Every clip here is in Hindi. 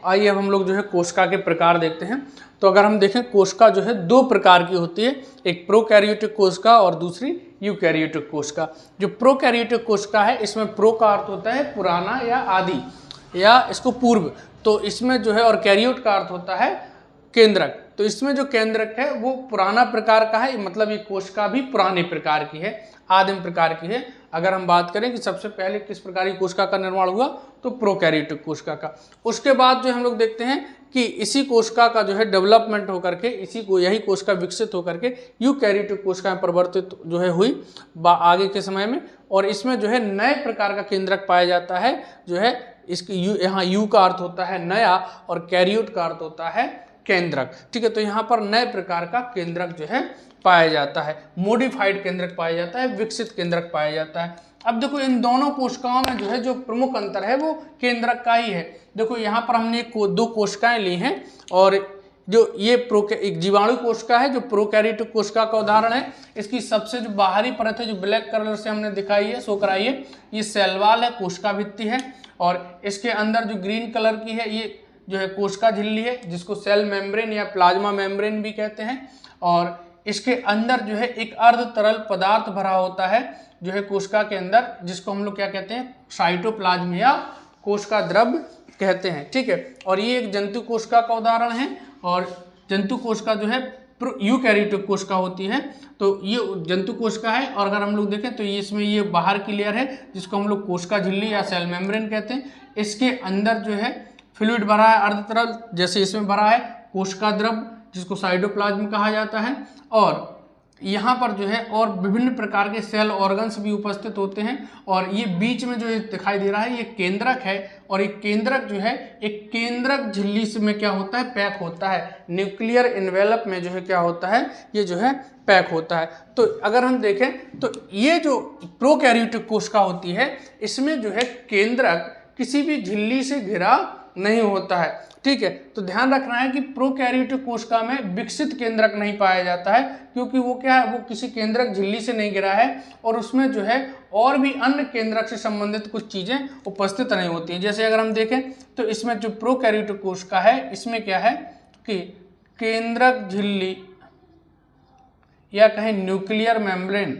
आइए अब हम लोग जो है कोशिका के प्रकार देखते हैं। तो अगर हम देखें कोशिका जो है दो प्रकार की होती है, एक प्रोकैरियोटिक कोशिका और दूसरी यूकैरियोटिक कोशिका। जो प्रोकैरियोटिक कोशिका है इसमें प्रो का अर्थ होता है पुराना या आदि या इसको पूर्व, तो इसमें जो है, और कैरियोट का अर्थ होता है केंद्रक, तो इसमें जो केंद्रक है वो पुराना प्रकार का है, मतलब ये कोशिका भी पुराने प्रकार की है, आदिम प्रकार की है। अगर हम बात करें कि सबसे पहले किस प्रकार की कोशिका का निर्माण हुआ, तो प्रोकैरियोटिक कोशिका का। उसके बाद जो हम लोग देखते हैं कि इसी कोशिका का जो है डेवलपमेंट होकर के यही कोशिका विकसित होकर के यूकैरियोटिक कोशिका में परिवर्तित जो है हुई आगे के समय में, और इसमें जो है नए प्रकार का केंद्रक पाया जाता है, जो है इसकी यहाँ यू का अर्थ होता है नया और कैरियोट का अर्थ होता है केंद्रक। ठीक है, तो यहाँ पर नए प्रकार का केंद्रक जो है पाया जाता है, मॉडिफाइड केंद्रक पाया जाता है, विकसित केंद्रक पाया जाता है। अब देखो इन दोनों कोशिकाओं में जो है जो प्रमुख अंतर है वो केंद्रक का ही है। देखो यहाँ पर हमने दो कोशिकाएं ली हैं, और जो ये एक जीवाणु कोशिका है जो प्रोकैरियोटिक कोशिका का उदाहरण है। इसकी सबसे जो बाहरी परत है जो ब्लैक कलर से हमने दिखाई है, शो कराई है, ये सेल वॉल है, कोशिका भित्ति है, और इसके अंदर जो ग्रीन कलर की है ये जो है कोशिका झिल्ली है, जिसको सेल मेम्ब्रेन या प्लाज्मा मेम्ब्रेन भी कहते हैं। और इसके अंदर जो है एक अर्ध तरल पदार्थ भरा होता है जो है कोशिका के अंदर, जिसको हम लोग क्या कहते हैं, साइटोप्लाज्म या कोशिका द्रव्य कहते हैं। ठीक है, और ये एक जंतु कोशिका का उदाहरण है, और जंतु कोशिका जो है यूकैरियोटिक कोशिका होती है, तो ये जंतु कोशिका है। और अगर हम लोग देखें तो ये इसमें ये बाहर की लेयर है जिसको हम लोग कोशिका झिल्ली या सेल मेम्ब्रेन कहते हैं। इसके अंदर जो है फ्लूइड भरा है, अर्ध तरल, जैसे इसमें भरा है कोशिका द्रव्य जिसको साइटोप्लाज्म कहा जाता है। और यहाँ पर जो है और विभिन्न प्रकार के सेल ऑर्गन्स भी उपस्थित होते हैं, और ये बीच में जो दिखाई दे रहा है ये केंद्रक है, और एक केंद्रक जो है एक केंद्रक झिल्ली से में क्या होता है, पैक होता है, न्यूक्लियर एनवेलप में जो है क्या होता है, ये जो है पैक होता है। तो अगर हम देखें तो ये जो प्रोकैरियोटिक कोशिका होती है इसमें जो है केंद्रक किसी भी झिल्ली से घिरा नहीं होता है। ठीक है, तो ध्यान रखना है कि प्रोकैरियोटिक कोशिका में विकसित केंद्रक नहीं पाया जाता है, क्योंकि वो क्या है, वो किसी केंद्रक झिल्ली से नहीं घिरा है, और उसमें जो है और भी अन्य केंद्रक से संबंधित कुछ चीजें उपस्थित नहीं होती हैं। जैसे अगर हम देखें तो इसमें जो प्रोकैरियोटिक कोशिका है इसमें क्या है कि केंद्रक झिल्ली या कहें न्यूक्लियर मेम्ब्रेन,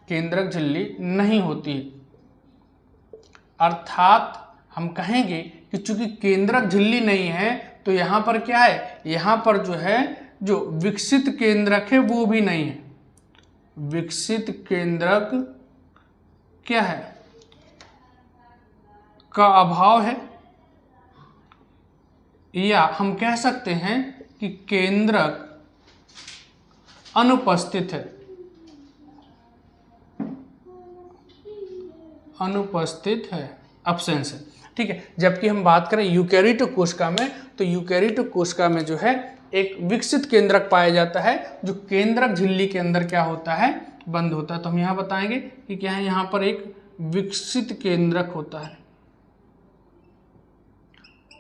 केंद्रक झिल्ली नहीं होती है। अर्थात हम कहेंगे कि चूंकि केंद्रक झिल्ली नहीं है तो यहाँ पर क्या है, यहाँ पर जो है जो विकसित केंद्रक है वो भी नहीं है। विकसित केंद्रक क्या है, का अभाव है, या हम कह सकते हैं कि केंद्रक अनुपस्थित है, अनुपस्थित है, अब्सेंस है। ठीक है, जबकि हम बात करें यूकैरियोटिक कोशिका में, तो यूकैरियोटिक कोशिका में जो है एक विकसित केंद्रक पाया जाता है जो केंद्रक झिल्ली के अंदर क्या होता है, बंद होता है। तो हम यहाँ बताएंगे कि क्या है, यहाँ पर एक विकसित केंद्रक होता है,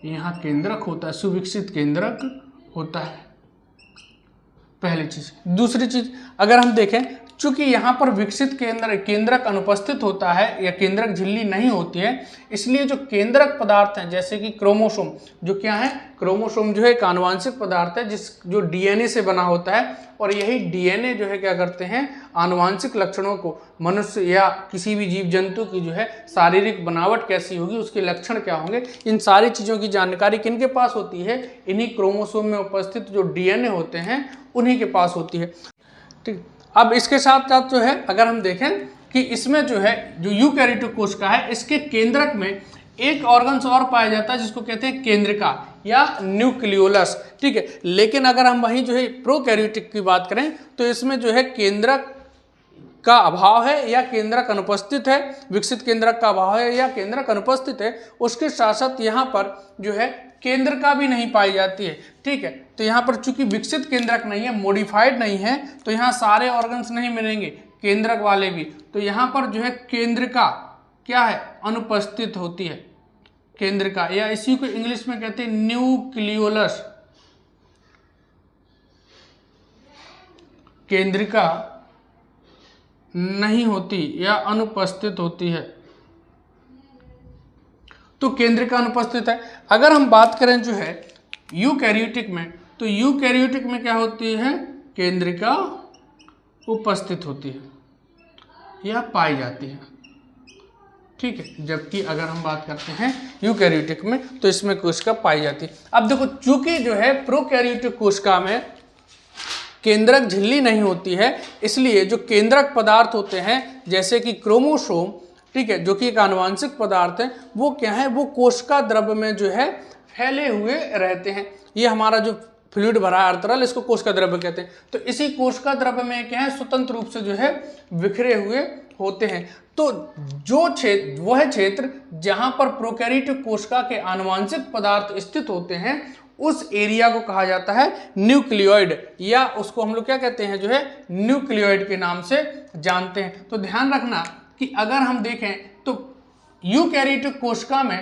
यहाँ केंद्रक होता है, सुविकसित केंद्रक होता है, पहली चीज। दूसरी चीज अगर हम देखें, चूंकि यहाँ पर विकसित केंद्रक अनुपस्थित होता है या केंद्रक झिल्ली नहीं होती है, इसलिए जो केंद्रक पदार्थ हैं जैसे कि क्रोमोसोम, जो क्या है, क्रोमोसोम जो है एक आनुवांशिक पदार्थ है जो डीएनए से बना होता है, और यही डीएनए जो है क्या करते हैं, आनुवांशिक लक्षणों को, मनुष्य या किसी भी जीव जंतु की जो है शारीरिक बनावट कैसी होगी, उसके लक्षण क्या होंगे, इन सारी चीज़ों की जानकारी किनके पास होती है, इन्हीं क्रोमोसोम में उपस्थित जो डीएनए होते हैं उन्हीं के पास होती है। ठीक, अब इसके साथ साथ जो है अगर हम देखें कि इसमें जो है जो यूकैरियोटिक कोशिका है इसके केंद्रक में एक ऑर्गन्स और पाया जाता है जिसको कहते हैं केंद्रिका या न्यूक्लियोलस। ठीक है, लेकिन अगर हम वहीं जो है प्रोकैरियोटिक की बात करें तो इसमें जो है केंद्रक का अभाव है या केंद्रक अनुपस्थित है, विकसित केंद्रक का अभाव है या केंद्रक अनुपस्थित है। उसके साथ साथ यहाँ पर जो है केंद्रिका भी नहीं पाई जाती है। ठीक है, तो यहाँ पर चूंकि विकसित केंद्रक नहीं है, मॉडिफाइड नहीं है, तो यहाँ सारे ऑर्गन्स नहीं मिलेंगे, केंद्रक वाले भी। तो यहाँ पर जो है केंद्रिका क्या है, अनुपस्थित होती है, केंद्रिका, या इसी को इंग्लिश में कहते हैं न्यूक्लियोलस। केंद्रिका नहीं होती या अनुपस्थित होती है, तो केंद्रिका अनुपस्थित है। अगर हम बात करें जो है यूकैरियोटिक में, तो यूकैरियोटिक में क्या होती है, केंद्रिका उपस्थित होती है या पाई जाती है, ठीक है। जबकि अगर हम बात करते हैं यूकैरियोटिक में तो इसमें कोशिका पाई जाती है। अब देखो, चूंकि जो है प्रोकैरियोटिक कोशिका में केंद्रक झिल्ली नहीं होती है, इसलिए जो केंद्रक पदार्थ होते हैं जैसे कि क्रोमोसोम, ठीक है, जो कि एक आनुवांशिक पदार्थ है, वो क्या है, वो कोशिका द्रव्य में जो है फैले हुए रहते हैं। ये हमारा जो फ्लूइड भरा है अर्तरल, इसको कोशिका द्रव्य कहते हैं। तो इसी कोशिका द्रव्य में क्या है, स्वतंत्र रूप से जो है बिखरे हुए होते हैं। तो जो क्षेत्र, वह क्षेत्र जहां पर प्रोकैरियोटिक कोशिका के आनुवांशिक पदार्थ स्थित होते हैं, उस एरिया को कहा जाता है न्यूक्लियोइड, या उसको हम लोग क्या कहते हैं, जो है न्यूक्लियोइड के नाम से जानते हैं। तो ध्यान रखना कि अगर हम देखें तो यूकैरियोटिक कोशिका में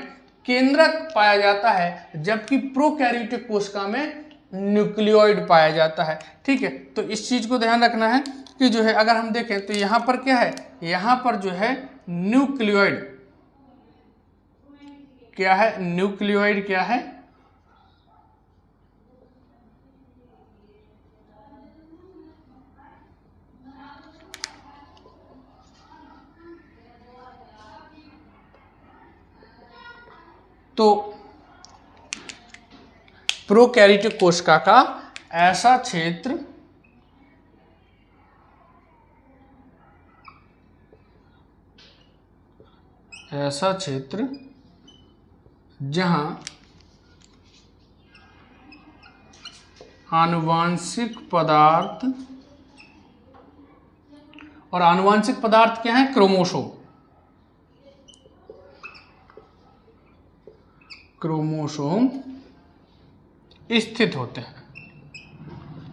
केंद्रक पाया जाता है, जबकि प्रोकैरियोटिक कोशिका में न्यूक्लियोइड पाया जाता है, ठीक है। तो इस चीज को ध्यान रखना है कि जो है अगर हम देखें तो यहां पर क्या है, यहां पर जो है न्यूक्लियोइड क्या है, न्यूक्लियोइड क्या है, तो प्रोकैरियोटिक कोशिका का ऐसा क्षेत्र जहां आनुवांशिक पदार्थ, और आनुवांशिक पदार्थ क्या है, क्रोमोसोम स्थित होते हैं,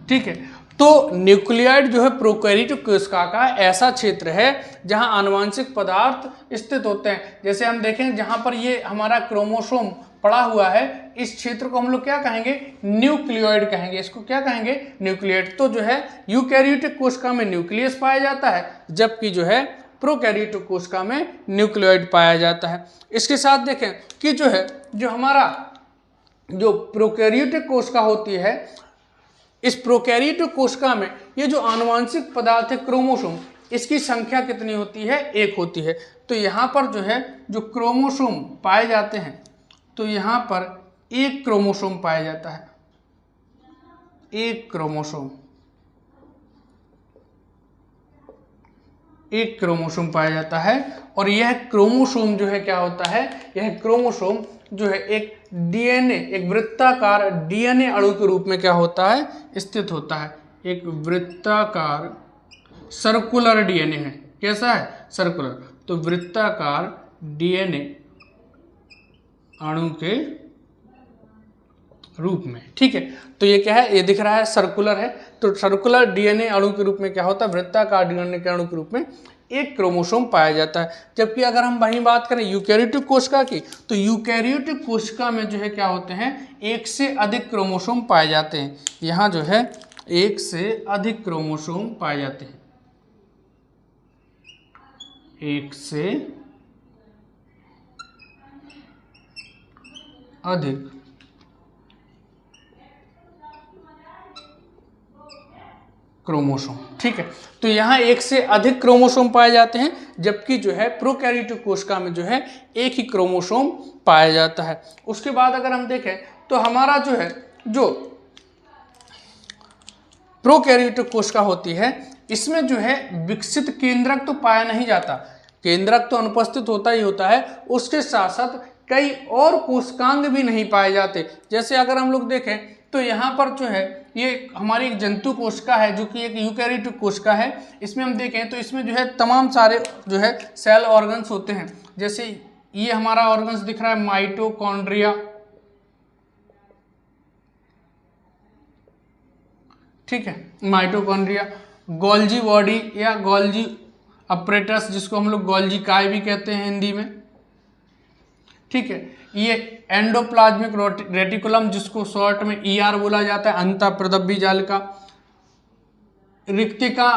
ठीक है। तो न्यूक्लियोइड जो है प्रोकैरियोटिक कोशिका का ऐसा क्षेत्र है जहां आनुवांशिक पदार्थ स्थित होते हैं। जैसे हम देखें जहां पर ये हमारा क्रोमोसोम पड़ा हुआ है, इस क्षेत्र को हम लोग क्या कहेंगे, न्यूक्लियोइड कहेंगे। इसको क्या कहेंगे, न्यूक्लियोइड। तो जो है यूकैरियोटिक कोशिका में न्यूक्लियस पाया जाता है, जबकि जो है प्रोकैरियोटिक कोशिका में न्यूक्लियोइड पाया जाता है। इसके साथ देखें कि जो है जो हमारा जो प्रोकैरियोटिक कोशिका होती है, इस प्रोकैरियोटिक कोशिका में ये जो आनुवांशिक पदार्थ है क्रोमोसोम, इसकी संख्या कितनी होती है, एक होती है। तो यहाँ पर जो है जो क्रोमोसोम पाए जाते हैं, तो यहाँ पर एक क्रोमोसोम पाया जाता है, एक क्रोमोसोम पाया जाता है। और यह क्रोमोसोम जो है क्या होता है, यह क्रोमोसोम जो है एक डीएनए, एक वृत्ताकार डीएनए अणु के रूप में क्या होता है, स्थित होता है। एक वृत्ताकार सर्कुलर डीएनए है, कैसा है, सर्कुलर। तो वृत्ताकार डीएनए अणु के रूप में, ठीक है। तो ये क्या है, ये दिख रहा है सर्कुलर है। तो सर्कुलर डीएनए अणु के रूप में क्या होता है, वृत्ताकार डीएनए के अणु के रूप में एक क्रोमोसोम पाया जाता है। जबकि अगर हम वहीं बात करें यूकैरियोटिक कोशिका की, तो यूकैरियोटिक कोशिका में जो है क्या होते हैं, एक से अधिक क्रोमोसोम पाए जाते हैं। यहाँ जो है एक से अधिक क्रोमोसोम पाए जाते हैं, एक से अधिक क्रोमोसोम, ठीक है। तो यहाँ एक से अधिक क्रोमोसोम पाए जाते हैं, जबकि जो है प्रोकैरियोटिक कोशिका में जो है एक ही क्रोमोसोम पाया जाता है। उसके बाद अगर हम देखें तो हमारा जो है जो प्रोकैरियोटिक कोशिका होती है, इसमें जो है विकसित केंद्रक तो पाया नहीं जाता, केंद्रक तो अनुपस्थित होता ही होता है, उसके साथ साथ कई और कोशिकांग भी नहीं पाए जाते। जैसे अगर हम लोग देखें तो यहाँ पर जो है ये हमारी एक जंतु कोशिका है, जो कि एक यूकैरियोटिक कोशिका है। इसमें हम देखें तो इसमें जो है तमाम सारे जो है सेल ऑर्गन्स होते हैं। जैसे ये हमारा ऑर्गन्स दिख रहा है माइटोकॉन्ड्रिया, ठीक है, माइटोकॉन्ड्रिया, गोल्जी बॉडी या गोल्जी अपरेटस, जिसको हम लोग गोल्जी काय भी कहते हैं हिंदी में, ठीक है। ये एंडोप्लाज्मिक रेटिकुलम, जिसको शॉर्ट में ईआर बोला जाता है, अंतःप्रदब्बी जालिका, रिक्तिका,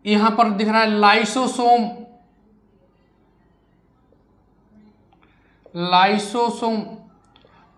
यहां पर दिख रहा है लाइसोसोम, लाइसोसोम।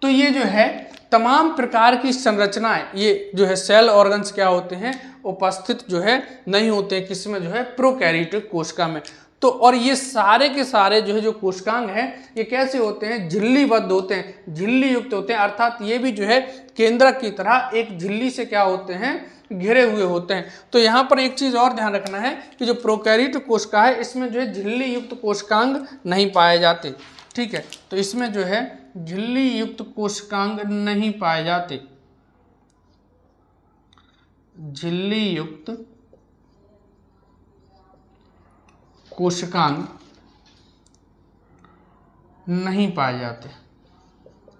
तो ये जो है तमाम प्रकार की संरचनाएं, ये जो है सेल ऑर्गन्स क्या होते हैं, उपस्थित जो है नहीं होते हैं किसमें, जो है प्रोकैरियोटिक कोशिका में। तो और ये सारे के सारे जो है जो कोशिकांग हैं ये कैसे होते हैं, झिल्लीबद्ध होते हैं, झिल्ली युक्त होते हैं, अर्थात ये भी जो है केंद्रक की तरह एक झिल्ली से क्या होते हैं, घिरे हुए होते हैं। तो यहाँ पर एक चीज और ध्यान रखना है कि जो प्रोकैरियोटिक कोशिका है इसमें जो है झिल्ली युक्त कोशिकांग नहीं पाए जाते। ठीक है, तो इसमें जो है झिल्ली युक्त कोशिकांग नहीं पाए जाते, झिल्ली युक्त कोशिकांग नहीं पाए जाते,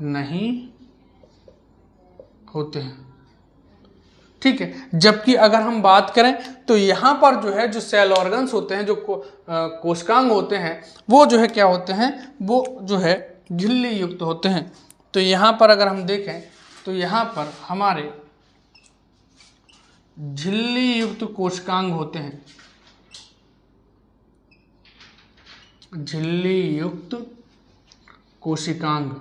नहीं होते हैं। ठीक है, जबकि अगर हम बात करें तो यहाँ पर जो है जो सेल ऑर्गन्स होते हैं, जो कोशिकांग होते हैं, वो जो है क्या होते हैं, वो जो है झिल्ली युक्त होते हैं। तो यहाँ पर अगर हम देखें तो यहाँ पर हमारे झिल्ली युक्त कोशिकांग होते हैं, झिल्ली युक्त कोशिकांग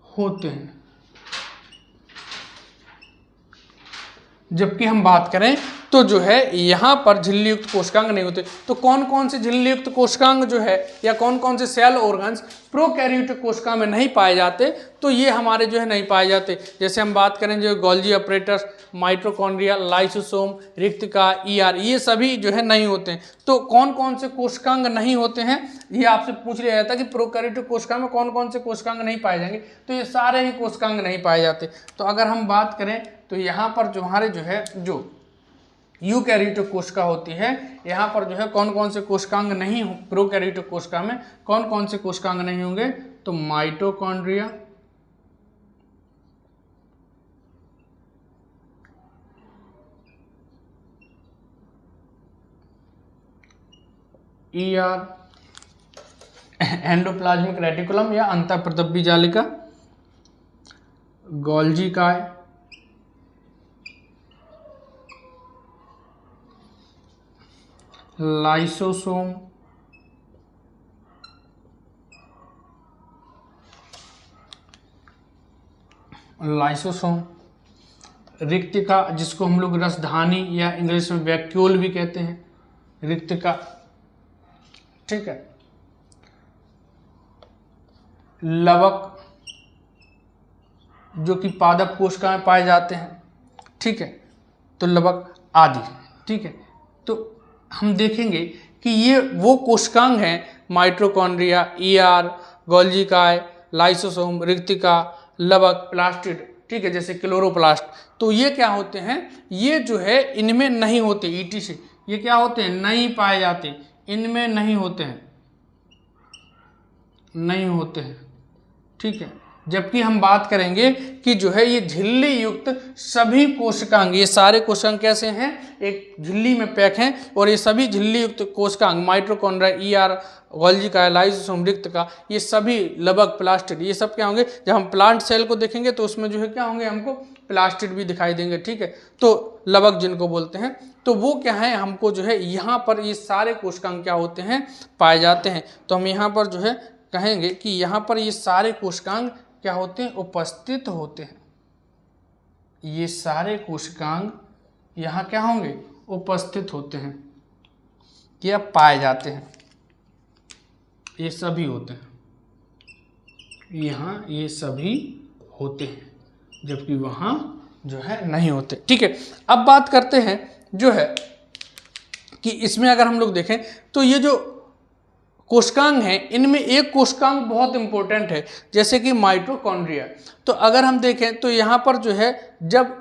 होते हैं। जबकि हम बात करें तो जो है यहाँ पर झिल्ली युक्त कोशिकांग नहीं होते। तो कौन कौन से झिल्ली युक्त कोशिकांग जो है या कौन कौन से सेल ऑर्गन्स प्रोकैरियोटिक कोशिका में नहीं पाए जाते, तो ये हमारे जो है नहीं पाए जाते। जैसे हम बात करें जो गोल्जी अपरेटस, माइटोकॉन्ड्रिया, लाइसोसोम, रिक्तिका, ईआर, ये सभी जो है नहीं होते हैं। तो कौन कौन से कोशिकांग नहीं होते हैं, ये आपसे पूछ लिया जाता है कि प्रोकैरियोटिक कोशिका में कौन कौन से कोशिकांग नहीं पाए जाएंगे, तो ये सारे ही कोशिकांग नहीं पाए जाते। तो अगर हम बात करें तो यहाँ पर जो हमारे जो है जो यूकैरियोटिक कोशिका होती है, यहाँ पर जो है कौन कौन से कोशिकांग नहीं हो, प्रोकैरियोटिक कोशिका में कौन कौन से कोशिकांग नहीं होंगे, तो माइटोकॉन्ड्रिया, ईआर, एंडोप्लाज्मिक रेटिकुलम या अंतःप्रदब्बी जालिका, गोल्जी काय, लाइसोसोम, रिक्तिका जिसको हम लोग रसधानी या इंग्लिश में वैक्यूल भी कहते हैं, रिक्तिका। ठीक है, लवक जो कि पादप कोशिका में पाए जाते हैं। ठीक है, तो लवक आदि। ठीक है, तो हम देखेंगे कि ये वो कोशिकांग हैं, माइटोकॉन्ड्रिया, ईआर, गोल्जी काय, लाइसोसोम, रिक्तिका, लवक, प्लास्टिड, ठीक है, जैसे क्लोरोप्लास्ट। तो ये क्या होते हैं, ये जो है इनमें नहीं होते, ईटी से ये क्या होते हैं, नहीं पाए जाते, इनमें नहीं होते हैं, नहीं होते हैं। ठीक है, जबकि हम बात करेंगे कि जो है ये झिल्ली युक्त सभी कोशिकांग, ये सारे कोशिकांग कैसे हैं, एक झिल्ली में पैक हैं, और ये सभी झिल्ली युक्त कोशिकांग माइटोकॉन्ड्रिया, ईआर, गोल्जी काय, लाइसोसोम, रिक्तिका, ये सभी लवक, प्लास्टिड, ये सब क्या होंगे, जब हम प्लांट सेल को देखेंगे तो उसमें जो है क्या होंगे, हमको प्लास्टिड भी दिखाई देंगे। ठीक है, तो लवक जिनको बोलते हैं, तो वो क्या है, हमको जो है यहाँ पर ये सारे कोशिकांग क्या होते हैं, पाए जाते हैं। तो हम यहाँ पर जो है कहेंगे कि यहाँ पर ये सारे कोशिकांग क्या होते हैं, उपस्थित होते हैं। ये सारे कोशिकांग यहाँ क्या होंगे, उपस्थित होते हैं या पाए जाते हैं, ये सभी होते हैं, यहाँ ये सभी होते हैं, जबकि वहाँ जो है नहीं होते। ठीक है, अब बात करते हैं जो है कि इसमें अगर हम लोग देखें तो ये जो कोशिकांग हैं, इनमें एक कोशिकांग बहुत इंपॉर्टेंट है, जैसे कि माइटोकॉन्ड्रिया। तो अगर हम देखें तो यहाँ पर जो है जब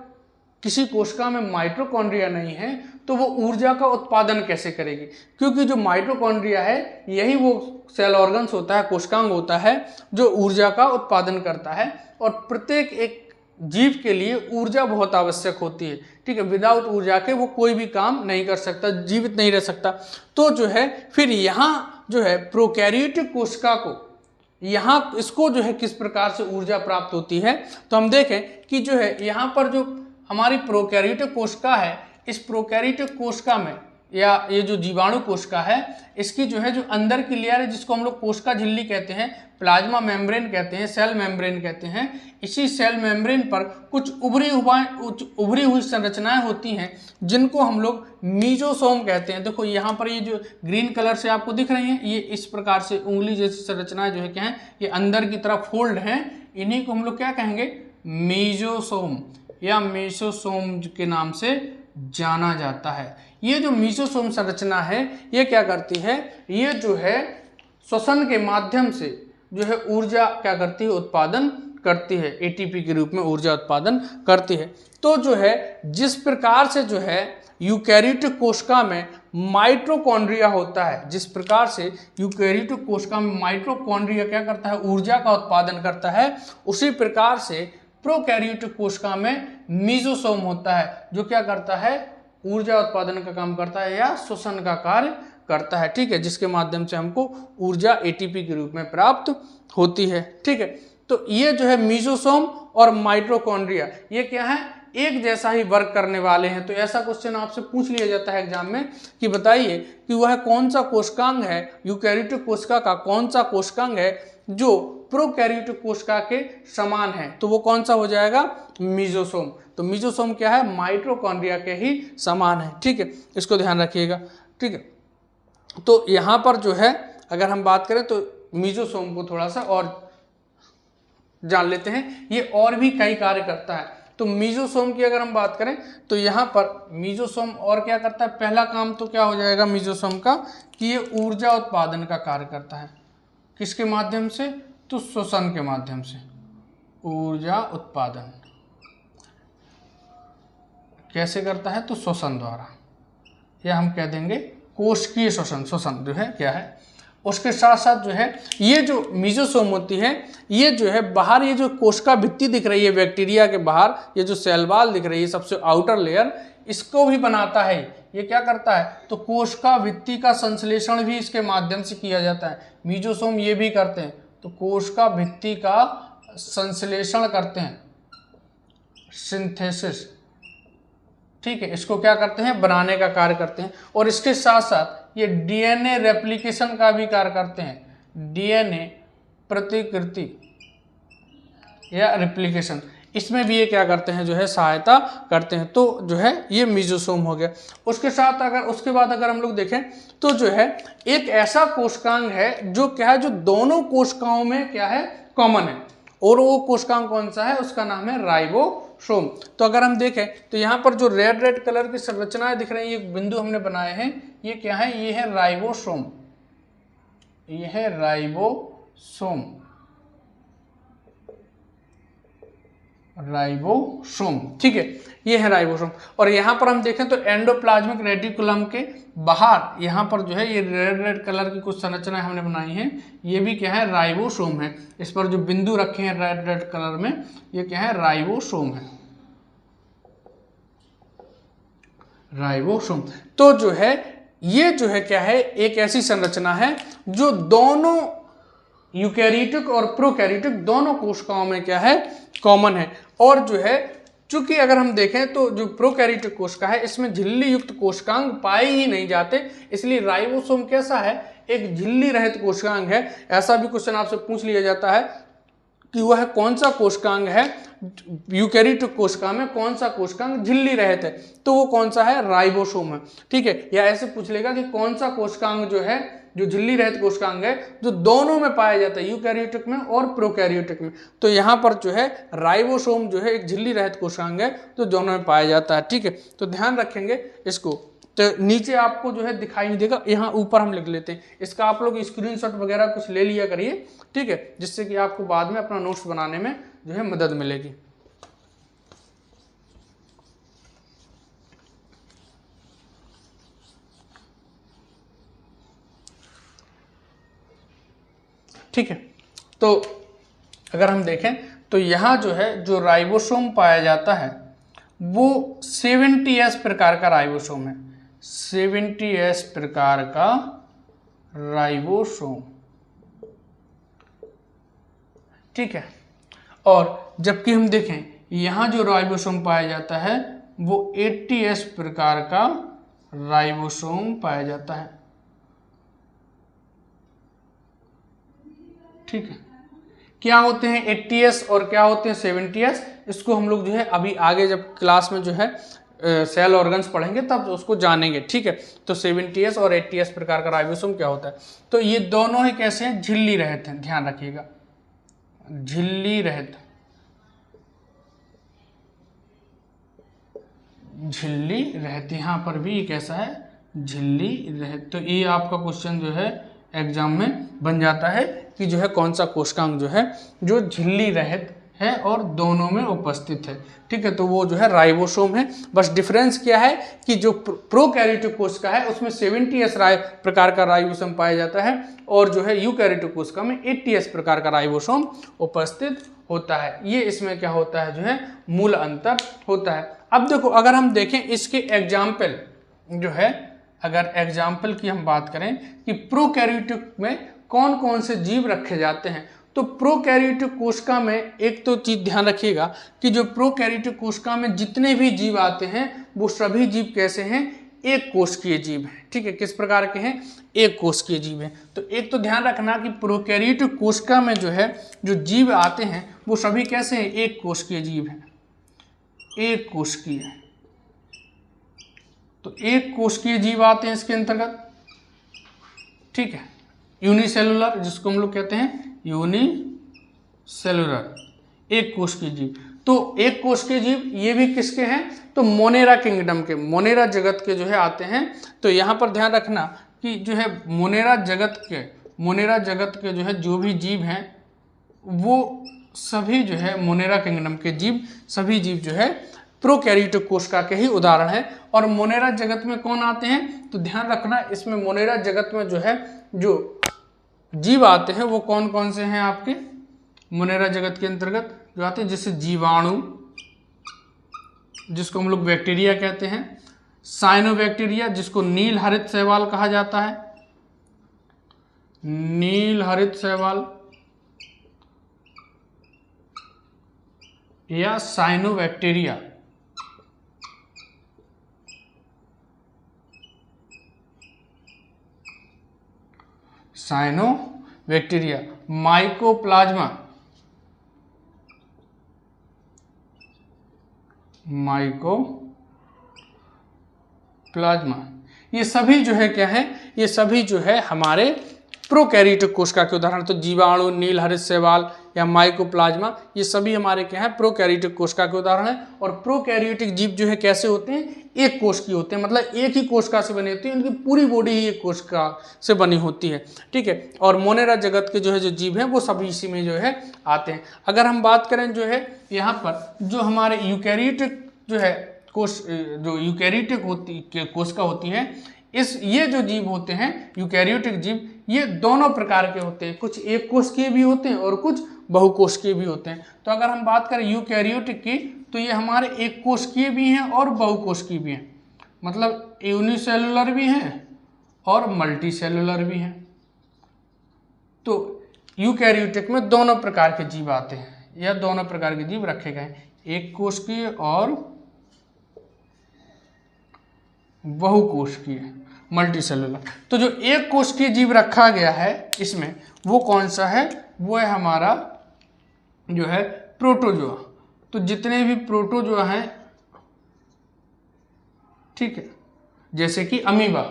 किसी कोशिका में माइटोकॉन्ड्रिया नहीं है तो वो ऊर्जा का उत्पादन कैसे करेगी, क्योंकि जो माइटोकॉन्ड्रिया है यही वो सेल ऑर्गन्स होता है, कोशिकांग होता है जो ऊर्जा का उत्पादन करता है, और प्रत्येक एक जीव के लिए ऊर्जा बहुत आवश्यक होती है। ठीक है, विदाउट ऊर्जा के वो कोई भी काम नहीं कर सकता, जीवित नहीं रह सकता। तो जो है फिर यहाँ जो है प्रोकैरियोटिक कोशिका को, यहाँ इसको जो है किस प्रकार से ऊर्जा प्राप्त होती है, तो हम देखें कि जो है यहाँ पर जो हमारी प्रोकैरियोटिक कोशिका है, इस प्रोकैरियोटिक कोशिका में या ये जो जीवाणु कोशिका है इसकी जो है जो अंदर की लेयर है जिसको हम लोग कोशिका झिल्ली कहते हैं, प्लाज्मा मेम्ब्रेन कहते हैं, सेल मेम्ब्रेन कहते हैं, इसी सेल मेम्ब्रेन पर कुछ उभरी हुई संरचनाएं होती हैं जिनको हम लोग मीजोसोम कहते हैं। देखो यहाँ पर ये जो ग्रीन कलर से आपको दिख रही हैं, ये इस प्रकार से उंगली जैसी संरचनाएं जो है क्या है, ये अंदर की तरफ फोल्ड हैं, इन्हीं को हम लोग क्या कहेंगे, मीजोसोम या मेसोसोम के नाम से जाना जाता है। ये जो मीजोसोम संरचना है ये क्या करती है, ये जो है श्वसन के माध्यम से जो है ऊर्जा क्या करती है, उत्पादन करती है, एटीपी के रूप में ऊर्जा उत्पादन करती है। तो जो है जिस प्रकार से जो है यूकेरियोटिक कोशिका में माइटोकॉन्ड्रिया होता है, जिस प्रकार से यूकेरियोटिक कोशिका में माइटोकॉन्ड्रिया क्या करता है, ऊर्जा का उत्पादन करता है, उसी प्रकार से प्रोकैरियोटिक कोशिका में मीजोसोम होता है जो क्या करता है, ऊर्जा उत्पादन का काम करता है या श्वसन का कार्य करता है। ठीक है, जिसके माध्यम से हमको ऊर्जा एटीपी के रूप में प्राप्त होती है। ठीक है, तो ये जो है मीजोसोम और माइटोकॉन्ड्रिया ये क्या है, एक जैसा ही वर्क करने वाले हैं। तो ऐसा क्वेश्चन आपसे पूछ लिया जाता है एग्जाम में कि बताइए कि वह कौन सा कोशिकांग है, यूकेरियोटिक कोशिका का कौन सा कोशिकांग है जो प्रोकैरियोटिक कोशिका के समान है, तो वो कौन सा हो जाएगा, मीजोसोम। तो मीजोसोम क्या है, माइटोकॉन्ड्रिया के ही समान है। ठीक है, इसको ध्यान रखिएगा। ठीक है, तो यहाँ पर जो है अगर हम बात करें तो मीजोसोम को थोड़ा सा और जान लेते हैं, ये और भी कई कार्य करता है। तो मीजोसोम की अगर हम बात करें तो यहाँ पर मीजोसोम और क्या करता है, पहला काम तो क्या हो जाएगा मीजोसोम का कि ये ऊर्जा उत्पादन का कार्य करता है। किसके माध्यम से, तो श्वसन के माध्यम से ऊर्जा उत्पादन कैसे करता है, तो श्वसन द्वारा, या हम कह देंगे कोशिकीय श्वसन। श्वसन जो है क्या है, उसके साथ साथ जो है ये जो मीजोसोम होती है ये जो है बाहर ये जो कोशिका भित्ति दिख रही है बैक्टीरिया के बाहर, ये जो सेल वॉल दिख रही है सबसे आउटर लेयर, इसको भी बनाता है। ये क्या करता है, तो कोशिका भित्ति का संश्लेषण भी इसके माध्यम से किया जाता है। मीजोसोम ये भी करते हैं, तो कोशिका भित्ति का संश्लेषण करते हैं, सिंथेसिस। ठीक है, इसको क्या करते हैं, बनाने का कार्य करते हैं। और इसके साथ साथ ये डीएनए रेप्लिकेशन का भी कार्य करते हैं, डीएनए प्रतिकृति या रेप्लिकेशन, इसमें भी ये क्या करते हैं, जो है सहायता करते हैं। तो जो है ये मीजोसोम हो गया। उसके साथ अगर उसके बाद अगर हम लोग देखें तो जो है एक ऐसा कोशिकांग है जो क्या है, जो दोनों कोशिकाओं में क्या है, कॉमन है, और वो कोशिकांग कौन सा है, उसका नाम है राइबोसोम। तो अगर हम देखें तो यहाँ पर जो रेड रेड कलर की संरचनाएं दिख रही है, ये बिंदु हमने बनाए हैं, ये क्या है, ये है राइबोसोम, ये है राइबोसोम, राइबोसोम। ठीक है, ये है राइबोसोम। और यहाँ पर हम देखें तो एंडोप्लाज्मिक रेटिकुलम के बाहर यहाँ पर जो है ये रेड रेड कलर की कुछ संरचनाएं हमने बनाई हैं, ये भी क्या है, राइबोसोम है। इस पर जो बिंदु रखे हैं रेड रेड कलर में, ये क्या है, राइबोसोम है, राइबोसोम। तो जो है ये जो है क्या है, एक ऐसी संरचना है जो दोनों यूकेरियोटिक और प्रोकैरियोटिक दोनों कोशिकाओं में क्या है, कॉमन है। और जो है चूंकि अगर हम देखें तो जो प्रोकैरियोटिक कोशिका है इसमें झिल्ली युक्त कोशिकांग पाए ही नहीं जाते, इसलिए राइबोसोम कैसा है, एक झिल्ली रहित कोशिकांग है। ऐसा भी क्वेश्चन आपसे पूछ लिया जाता है कि वह कौन सा कोशिकांग है, यूकेरियोटिक कोशिका में कौन सा कोशिकांग झिल्ली रहित है, तो वो कौन सा है, राइबोसोम है। ठीक है, या ऐसे पूछ लेगा कि कौन सा कोशिकांग जो है, जो झिल्ली रहित कोशिकांग है, जो दोनों में पाया जाता है, यूकेरियोटिक में और प्रोकैरियोटिक में। तो यहाँ पर जो है राइबोसोम जो है एक झिल्ली रहित कोशिकांग है जो दोनों में पाया जाता है। ठीक है, तो ध्यान रखेंगे इसको। तो नीचे आपको जो है दिखाई नहीं देगा, यहाँ ऊपर हम लिख लेते हैं। इसका आप लोग स्क्रीनशॉट वगैरह कुछ ले लिया करिए, ठीक है, जिससे कि आपको बाद में अपना नोट्स बनाने में जो है मदद मिलेगी। ठीक है, तो अगर हम देखें तो यहाँ जो है जो राइबोसोम पाया जाता है वो 70S प्रकार का राइबोसोम है, 70S प्रकार का राइबोसोम। ठीक है, और जबकि हम देखें यहाँ जो राइबोसोम पाया जाता है वो 80S प्रकार का राइबोसोम पाया जाता है। ठीक है, क्या होते हैं 80S और क्या होते हैं 70S, इसको हम लोग जो है अभी आगे जब क्लास में जो है सेल ऑर्गन्स पढ़ेंगे तब उसको जानेंगे। ठीक है, तो 70S और 80S प्रकार का राइबोसोम क्या होता है। तो ये दोनों ही कैसे हैं, झिल्ली रहित हैं, ध्यान रखिएगा, झिल्ली रहित, झिल्ली रहित, यहाँ पर भी ये कैसा है, झिल्ली रहित। तो ये आपका क्वेश्चन जो है एग्जाम में बन जाता है कि जो है कौन सा कोशिकांग जो है जो झिल्ली रहित है और दोनों में उपस्थित है। ठीक है, तो वो जो है राइबोसोम है। बस डिफरेंस क्या है कि जो प्रोकैरियोटिक कोशिका है उसमें 70S प्रकार का राइबोसोम पाया जाता है और जो है यूकैरियोटिक कोशिका में 80S प्रकार का राइबोसोम उपस्थित होता है। ये इसमें क्या होता है, जो है मूल अंतर होता है। अब देखो, अगर हम देखें इसके एग्जाम्पल जो है, अगर एग्जाम्पल की हम बात करें कि प्रोकैरियोटिक में कौन कौन से जीव रखे जाते हैं, तो प्रोकैरियोटिक कोशिका में एक तो चीज ध्यान रखिएगा कि जो प्रोकैरियोटिक कोशिका में जितने भी जीव आते हैं वो सभी जीव कैसे हैं, एक कोशिकीय जीव हैं। ठीक है, किस प्रकार के हैं, एक कोशिकीय जीव हैं। तो एक तो ध्यान रखना कि प्रोकैरियोटिक कोशिका में जो है जो जीव आते हैं वो सभी कैसे हैं, एक कोशिकीय जीव हैं, एक कोशिकीय। तो एक कोशिकीय जीव आते हैं इसके अंतर्गत। ठीक है, यूनिसेलुलर, जिसको हम लोग कहते हैं यूनिसेलुलर, एक कोशिकीय जीव। तो एक कोशिकीय जीव ये भी किसके हैं, तो मोनेरा किंगडम के, मोनेरा जगत के जो है आते हैं। तो यहाँ पर ध्यान रखना कि जो है मोनेरा जगत के जो है जो भी जीव हैं वो सभी जो है मोनेरा किंगडम के जीव, सभी जीव जो है प्रोकैरियोटिक कोशिका के ही उदाहरण है। और मोनेरा जगत में कौन आते हैं, तो ध्यान रखना इसमें मोनेरा जगत में जो है जो जीव आते हैं वो कौन कौन से हैं आपके मोनेरा जगत के अंतर्गत जो आते हैं, जैसे जीवाणु, जिसको हम लोग बैक्टीरिया कहते हैं, साइनोबैक्टीरिया जिसको नील हरित शैवाल कहा जाता है, नील हरित शैवाल या साइनोबैक्टीरिया, साइनोबैक्टीरिया, माइकोप्लाज्मा, माइकोप्लाज्मा, ये सभी जो है क्या है, ये सभी जो है हमारे प्रोकैरियोटिक कोशिका के उदाहरण। तो जीवाणु, नील हरित शैवाल या माइकोप्लाज्मा, ये सभी हमारे क्या है प्रोकैरियोटिक कोशिका के उदाहरण है। और प्रोकैरियोटिक जीव जो है कैसे होते हैं, एक कोशिकीय होते हैं, मतलब एक ही कोशिका से बनी होती है, उनकी पूरी बॉडी ही एक कोशिका से बनी होती है। ठीक है, और मोनेरा जगत के जो है जो जीव हैं वो सभी इसी में जो है आते हैं। अगर हम बात करें जो है यहाँ पर जो हमारे यूकैरियोटिक जो है जो यूकैरियोटिक कोशिका होती है, ये जो जीव होते हैं यूकैरियोटिक जीव, ये दोनों प्रकार के होते हैं, कुछ एक कोशिकीय भी होते हैं और कुछ बहुकोशिकीय भी होते हैं। तो अगर हम बात करें यूकैरियोटिक की, तो ये हमारे एक कोशिकीय भी हैं और बहुकोशिकीय भी हैं, मतलब यूनिसेलुलर भी हैं और मल्टीसेलुलर भी हैं। तो यूकैरियोटिक में दोनों प्रकार के जीव आते हैं या दोनों प्रकार के जीव रखे गए, एक कोशिकीय और बहुकोशिकीय, मल्टीसेलुलर। तो जो एक कोशिकीय जीव रखा गया है इसमें वो कौन सा है, वो है हमारा जो है प्रोटोजोआ। तो जितने भी प्रोटोजोआ हैं, ठीक है, जैसे कि अमीबा,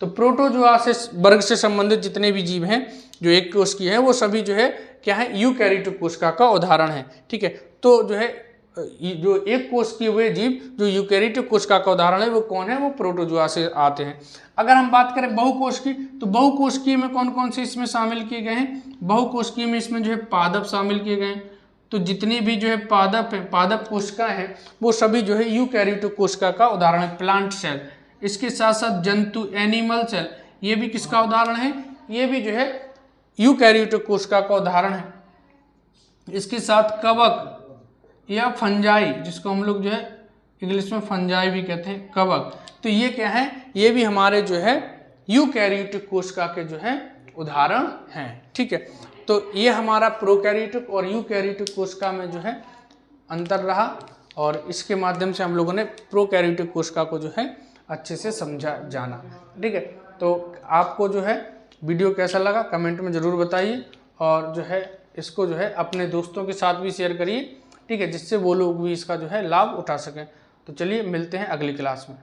तो प्रोटोजोआ से वर्ग से संबंधित जितने भी जीव हैं जो एक कोशिकीय है वो सभी जो है क्या है, यूकैरियोटिक कोशिका का उदाहरण है। ठीक है, तो जो है जो एक कोशिकीय हुए जीव जो यूकैरियोटिक कोशिका का उदाहरण है वो कौन है, वो प्रोटोजोआ से आते हैं। अगर हम बात करें बहुकोशिकीय, तो बहुकोशिकीय में कौन कौन से इसमें शामिल किए गए हैं, बहुकोशिकीय में इसमें जो है पादप शामिल किए गए हैं। तो जितनी भी जो है पादप कोशिका है वो सभी जो है यूकैरियोटिक कोशिका का उदाहरण है, प्लांट सेल। इसके साथ साथ जंतु, एनिमल सेल, ये भी किसका उदाहरण है, ये भी जो है यूकैरियोटिक कोशिका का उदाहरण है। इसके साथ कवक या फंजाई, जिसको हम लोग जो है इंग्लिश में फंजाई भी कहते हैं, कवक, तो ये क्या है, ये भी हमारे जो है यूकैरियोटिक कोशिका के जो है उदाहरण हैं। ठीक है, तो ये हमारा प्रोकैरियोटिक और यूकैरियोटिक कोशिका में जो है अंतर रहा और इसके माध्यम से हम लोगों ने प्रोकैरियोटिक कोशिका को जो है अच्छे से समझा जाना। ठीक है, तो आपको जो है वीडियो कैसा लगा कमेंट में ज़रूर बताइए, और जो है इसको जो है अपने दोस्तों के साथ भी शेयर करिए। ठीक है, जिससे वो लोग भी इसका जो है लाभ उठा सकें। तो चलिए मिलते हैं अगली क्लास में।